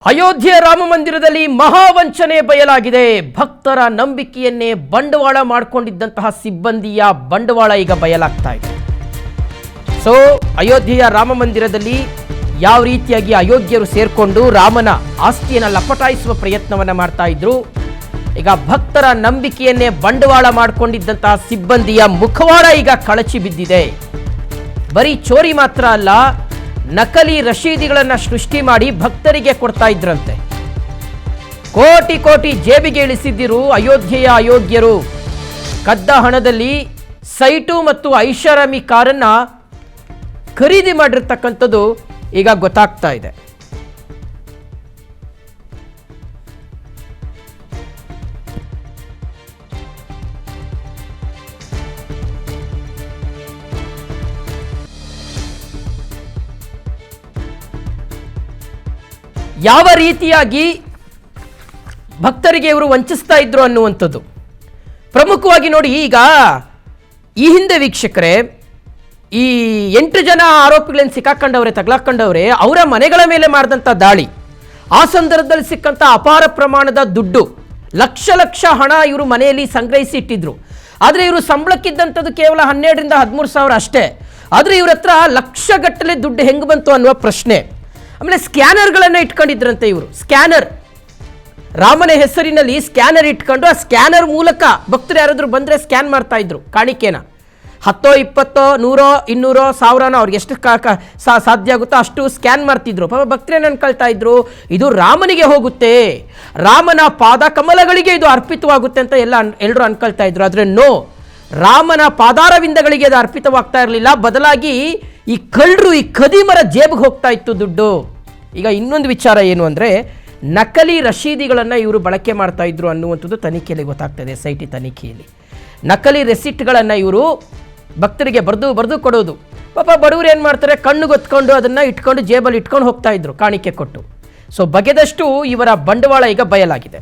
ಅಯೋಧ್ಯೆ ರಾಮ ಮಂದಿರದಲ್ಲಿ ಮಹಾವಂಚನೆ ಬಯಲಾಗಿದೆ. ಭಕ್ತರ ನಂಬಿಕೆಯನ್ನೇ ಬಂಡವಾಳ ಮಾಡಿಕೊಂಡಿದ್ದಂತಹ ಸಿಬ್ಬಂದಿಯ ಬಂಡವಾಳ ಈಗ ಬಯಲಾಗ್ತಾ ಇದೆ. ಸೊ ಅಯೋಧ್ಯೆಯ ರಾಮ ಮಂದಿರದಲ್ಲಿ ಯಾವ ರೀತಿಯಾಗಿ ಅಯೋಗ್ಯರು ಸೇರ್ಕೊಂಡು ರಾಮನ ಆಸ್ತಿಯನ್ನು ಲಪಟಾಯಿಸುವ ಪ್ರಯತ್ನವನ್ನ ಮಾಡ್ತಾ ಇದ್ರು. ಈಗ ಭಕ್ತರ ನಂಬಿಕೆಯನ್ನೇ ಬಂಡವಾಳ ಮಾಡಿಕೊಂಡಿದ್ದಂತಹ ಸಿಬ್ಬಂದಿಯ ಮುಖವಾಡ ಈಗ ಕಳಚಿ ಬಿದ್ದಿದೆ. ಬರೀ ಚೋರಿ ಮಾತ್ರ ಅಲ್ಲ, ನಕಲಿ ರಶೀದಿಗಳನ್ನು ಸೃಷ್ಟಿ ಮಾಡಿ ಭಕ್ತರಿಗೆ ಕೊಡ್ತಾ ಇದ್ರಂತೆ. ಕೋಟಿ ಕೋಟಿ ಜೇಬಿಗೆ ಇಳಿಸಿದ್ದಿರು ಅಯೋಧ್ಯೆಯ ಅಯೋಗ್ಯರು. ಕದ್ದ ಹಣದಲ್ಲಿ ಸೈಟು ಮತ್ತು ಐಷಾರಾಮಿ ಕಾರನ್ನ ಖರೀದಿ ಮಾಡಿರ್ತಕ್ಕಂಥದ್ದು ಈಗ ಗೊತ್ತಾಗ್ತಾ ಇದೆ. ಯಾವ ರೀತಿಯಾಗಿ ಭಕ್ತರಿಗೆ ಇವರು ವಂಚಿಸ್ತಾ ಇದ್ರು ಅನ್ನುವಂಥದ್ದು ಪ್ರಮುಖವಾಗಿ ನೋಡಿ. ಈಗ ಈ ಹಿಂದೆ ವೀಕ್ಷಕರೇ, ಈ 8 ಜನ ಆರೋಪಿಗಳನ್ನು ಸಿಕ್ಕಾಕೊಂಡವ್ರೆ, ತಗಲಾಕೊಂಡವ್ರೆ, ಅವರ ಮನೆಗಳ ಮೇಲೆ ಮಾಡಿದಂಥ ದಾಳಿ, ಆ ಸಂದರ್ಭದಲ್ಲಿ ಸಿಕ್ಕಂಥ ಅಪಾರ ಪ್ರಮಾಣದ ದುಡ್ಡು, ಲಕ್ಷ ಲಕ್ಷ ಹಣ ಇವರು ಮನೆಯಲ್ಲಿ ಸಂಗ್ರಹಿಸಿ ಇಟ್ಟಿದ್ರು. ಆದರೆ ಇವರು ಸಂಬಳಕ್ಕಿದ್ದಂಥದ್ದು ಕೇವಲ 12,000 ರಿಂದ 13,000 ಅಷ್ಟೇ. ಆದರೆ ಇವ್ರ ಹತ್ರ ಲಕ್ಷಗಟ್ಟಲೆ ದುಡ್ಡು ಹೆಂಗೆ ಬಂತು ಅನ್ನುವ ಪ್ರಶ್ನೆ. ಆಮೇಲೆ ಸ್ಕ್ಯಾನರ್ಗಳನ್ನು ಇಟ್ಕೊಂಡಿದ್ರಂತೆ ಇವರು. ಸ್ಕ್ಯಾನರ್, ರಾಮನ ಹೆಸರಿನಲ್ಲಿ ಸ್ಕ್ಯಾನರ್ ಇಟ್ಕೊಂಡು ಆ ಸ್ಕ್ಯಾನರ್ ಮೂಲಕ ಭಕ್ತರು ಯಾರಾದರೂ ಬಂದರೆ ಸ್ಕ್ಯಾನ್ ಮಾಡ್ತಾ ಇದ್ರು ಕಾಣಿಕೆನ. 10, 20, 100, 200, 1000 ಅವ್ರಿಗೆ ಎಷ್ಟು ಸಾಧ್ಯ ಆಗುತ್ತೋ ಅಷ್ಟು ಸ್ಕ್ಯಾನ್ ಮಾಡ್ತಿದ್ರು. ಪಾಪ ಭಕ್ತರೇನು ಅನ್ಕೊಳ್ತಾ ಇದ್ರು, ಇದು ರಾಮನಿಗೆ ಹೋಗುತ್ತೆ, ರಾಮನ ಪಾದ ಕಮಲಗಳಿಗೆ ಇದು ಅರ್ಪಿತವಾಗುತ್ತೆ ಅಂತ ಎಲ್ಲರೂ ಅನ್ಕೊಳ್ತಾ ಇದ್ರು. ಆದರೆ ನೋ, ರಾಮನ ಪಾದಾರವಿಂದಗಳಿಗೆ ಅದು ಅರ್ಪಿತವಾಗ್ತಾ ಇರಲಿಲ್ಲ. ಬದಲಾಗಿ ಈ ಕಳ್ಳರು, ಈ ಖದೀಮರ ಜೇಬಿಗೆ ಹೋಗ್ತಾ ಇತ್ತು ದುಡ್ಡು. ಈಗ ಇನ್ನೊಂದು ವಿಚಾರ ಏನು ಅಂದರೆ, ನಕಲಿ ರಶೀದಿಗಳನ್ನು ಇವರು ಬಳಕೆ ಮಾಡ್ತಾ ಇದ್ರು ಅನ್ನುವಂಥದ್ದು ತನಿಖೆಯಲ್ಲಿ ಗೊತ್ತಾಗ್ತದೆ. SIT ತನಿಖೆಯಲ್ಲಿ ನಕಲಿ ರೆಸಿಟ್ಗಳನ್ನು ಇವರು ಭಕ್ತರಿಗೆ ಬರೆದು ಕೊಡೋದು. ಪಾಪ ಬಡವರು ಏನು ಮಾಡ್ತಾರೆ, ಕಣ್ಣು ಗೊತ್ಕೊಂಡು ಅದನ್ನು ಇಟ್ಕೊಂಡು ಜೇಬಲ್ಲಿ ಇಟ್ಕೊಂಡು ಹೋಗ್ತಾ ಇದ್ರು ಕಾಣಿಕೆ ಕೊಟ್ಟು. ಸೊ ಬಗೆದಷ್ಟು ಇವರ ಬಂಡವಾಳ ಈಗ ಬಯಲಾಗಿದೆ.